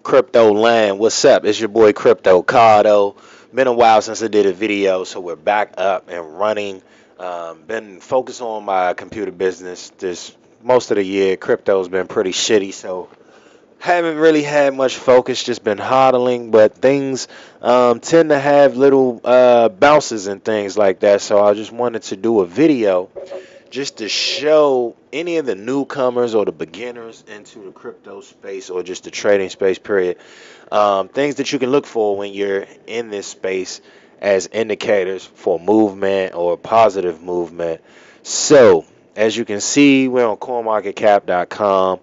Crypto land. What's up? It's your boy Crypto Cardo. Been a while since I did a video, so we're back up and running. Been focused on my computer business this most of the year. Crypto's been pretty shitty, so haven't really had much focus. Just been hodling, but things tend to have little bounces and things like that. So I just wanted to do a video just to show any of the newcomers or the beginners into the crypto space or just the trading space period, things that you can look for when you're in this space as indicators for movement or positive movement. So as you can see, we're on coinmarketcap.com.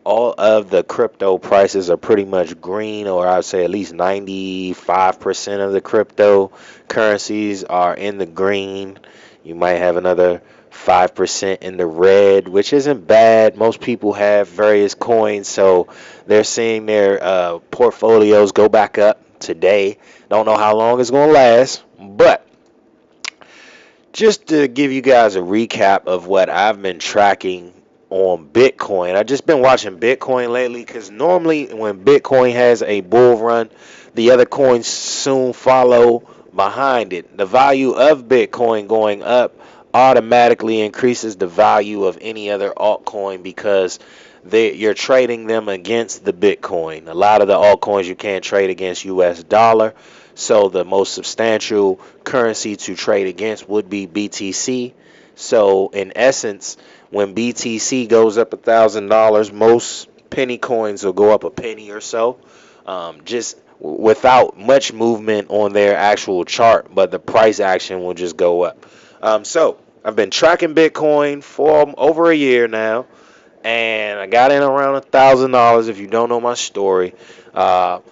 All of the crypto prices are pretty much green, or I'd say at least 95% of the crypto currencies are in the green. You might have another 5% in the red, which isn't bad. Most people have various coins, so they're seeing their portfolios go back up today. Don't know how long it's going to last, but just to give you guys a recap of what I've been tracking on Bitcoin. I've just been watching Bitcoin lately because normally when Bitcoin has a bull run, the other coins soon follow behind it. The value of Bitcoin going up automatically increases the value of any other altcoin because you're trading them against the Bitcoin. A lot of the altcoins you can't trade against US dollar. So the most substantial currency to trade against would be BTC. So in essence, when BTC goes up $1,000, most penny coins will go up a penny or so, just without much movement on their actual chart, but the price action will just go up. So I've been tracking Bitcoin for over a year now, and I got in around $1,000. If you don't know my story, so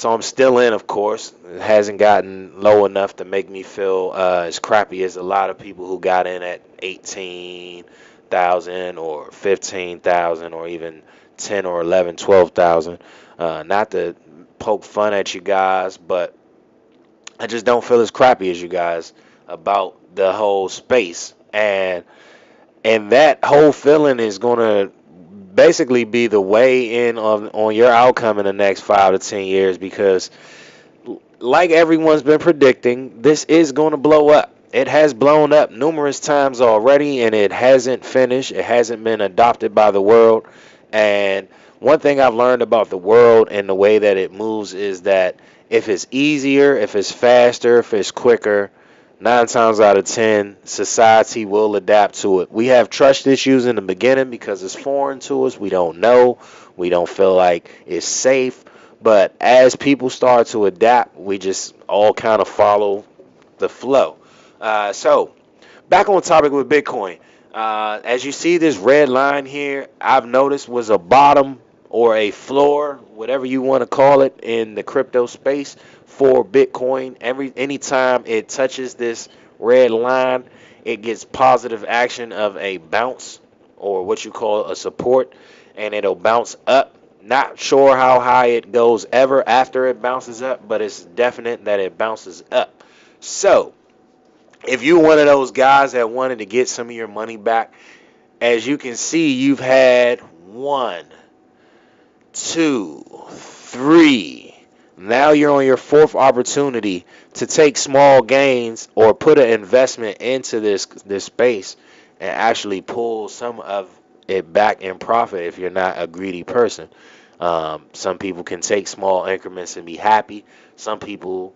I'm still in, of course. It hasn't gotten low enough to make me feel as crappy as a lot of people who got in at 18,000 or 15,000 or even 10 or 11, 12,000. Not to poke fun at you guys, but I just don't feel as crappy as you guys about the whole space. And that whole feeling is going to basically be the way in on your outcome in the next 5 to 10 years because like everyone's been predicting, this is going to blow up. It has blown up numerous times already, and it hasn't finished. It hasn't been adopted by the world. And one thing I've learned about the world and the way that it moves is that if it's easier, if it's faster, if it's quicker, 9 times out of 10, society will adapt to it. We have trust issues in the beginning because it's foreign to us. We don't know. We don't feel like it's safe. But as people start to adapt, we just all kind of follow the flow. So back on topic with Bitcoin. As you see this red line here, I've noticed was a bottom or a floor, whatever you want to call it, in the crypto space for Bitcoin. Anytime it touches this red line, it gets positive action of a bounce or what you call a support, and it'll bounce up. Not sure how high it goes ever after it bounces up, but it's definite that it bounces up. So if you're one of those guys that wanted to get some of your money back, as you can see, you've had 1, 2, 3. Now you're on your fourth opportunity to take small gains or put an investment into this space and actually pull some of it back in profit if you're not a greedy person. Some people can take small increments and be happy. Some people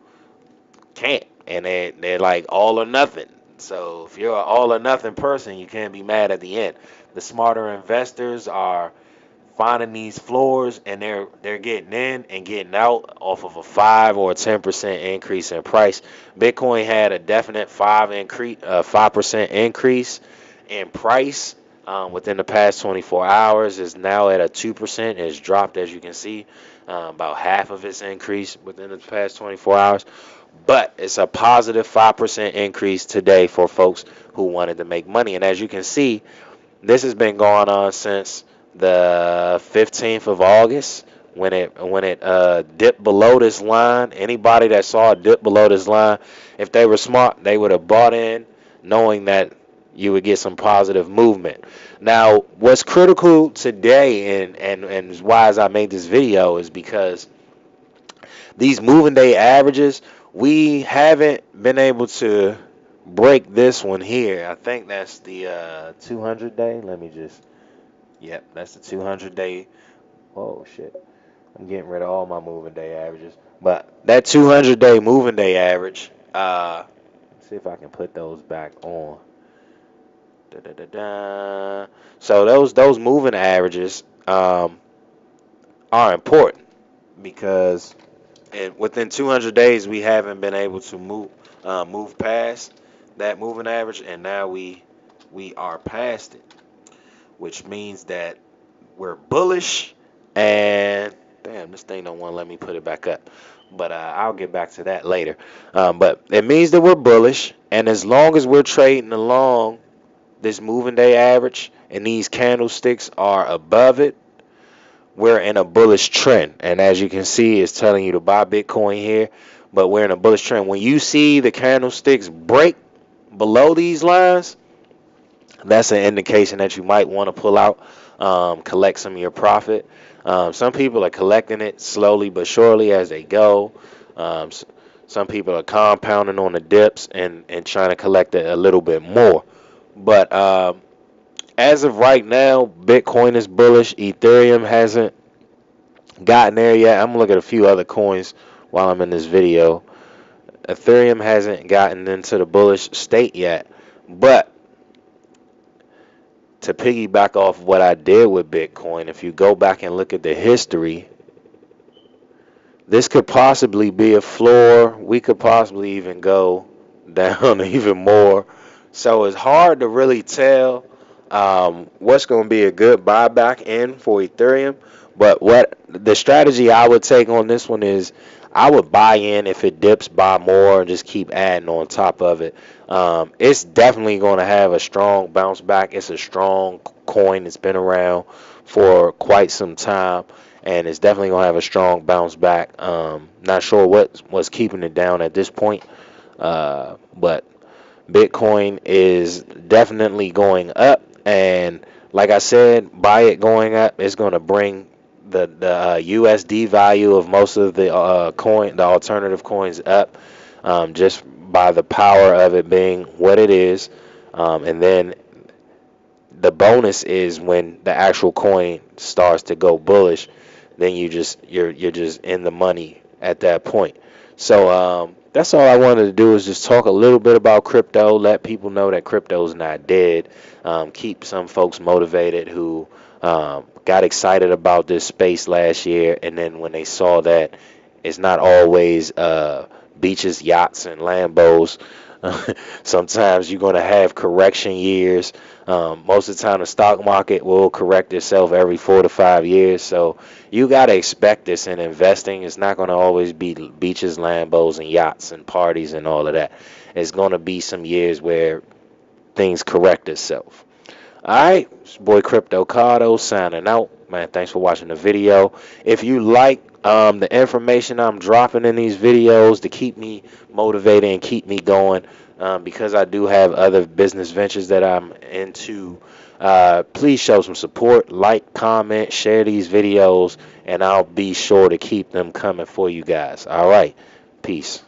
can't, and they're like all or nothing. So if you're an all or nothing person, you can't be mad at the end. The smarter investors are finding these floors, and they're getting in and getting out off of a 5 or a 10% increase in price. Bitcoin had a definite 5% increase in price within the past 24 hours. Is now at a 2%. It's dropped, as you can see, about half of its increase within the past 24 hours. But it's a positive 5% increase today for folks who wanted to make money. And as you can see, this has been going on since the 15th of August when it dipped below this line. Anybody that saw a dip below this line, if they were smart, they would have bought in knowing that you would get some positive movement. Now, what's critical today and why as I made this video is because these moving day averages, we haven't been able to break this one here. I think that's the 200 day. Let me just, yep, that's the 200 day. Oh shit, I'm getting rid of all my moving day averages. But that 200 day moving day average, see if I can put those back on. Da, da, da, da. So those moving averages are important because within 200 days we haven't been able to move past that moving average, and now we are past it, which means that we're bullish. And damn, this thing don't want to let me put it back up, but I'll get back to that later. But it means that we're bullish, and as long as we're trading along this moving day average and these candlesticks are above it, we're in a bullish trend. And as you can see, it's telling you to buy Bitcoin here, but we're in a bullish trend. When you see the candlesticks break below these lines, that's an indication that you might want to pull out, collect some of your profit. Some people are collecting it slowly but surely as they go. Some people are compounding on the dips and trying to collect it a little bit more. But as of right now, Bitcoin is bullish. Ethereum hasn't gotten there yet. I'm gonna look at a few other coins while I'm in this video. Ethereum hasn't gotten into the bullish state yet. But to piggyback off what I did with Bitcoin, if you go back and look at the history, this could possibly be a floor. We could possibly even go down even more. So it's hard to really tell what's going to be a good buyback in for Ethereum. But what the strategy I would take on this one is I would buy in if it dips, buy more, and just keep adding on top of it. It's definitely going to have a strong bounce back. It's a strong coin. It's been around for quite some time, and it's definitely going to have a strong bounce back. Not sure what's keeping it down at this point, but Bitcoin is definitely going up, and like I said, by it going up, it's going to bring the USD value of most of the the alternative coins up, just by the power of it being what it is. And then the bonus is when the actual coin starts to go bullish, then you're just in the money at that point. So that's all I wanted to do is just talk a little bit about crypto, let people know that crypto's not dead, keep some folks motivated who got excited about this space last year, and then when they saw that it's not always beaches, yachts, and Lambos. Sometimes you're going to have correction years. Most of the time, the stock market will correct itself every 4 to 5 years. So you got to expect this in investing. It's not going to always be beaches, Lambos, and yachts and parties and all of that. It's going to be some years where things correct itself. All right, it's your boy Crypto Cardo signing out. Man, thanks for watching the video. If you like the information I'm dropping in these videos to keep me motivated and keep me going, because I do have other business ventures that I'm into, please show some support, like, comment, share these videos, and I'll be sure to keep them coming for you guys. All right, peace.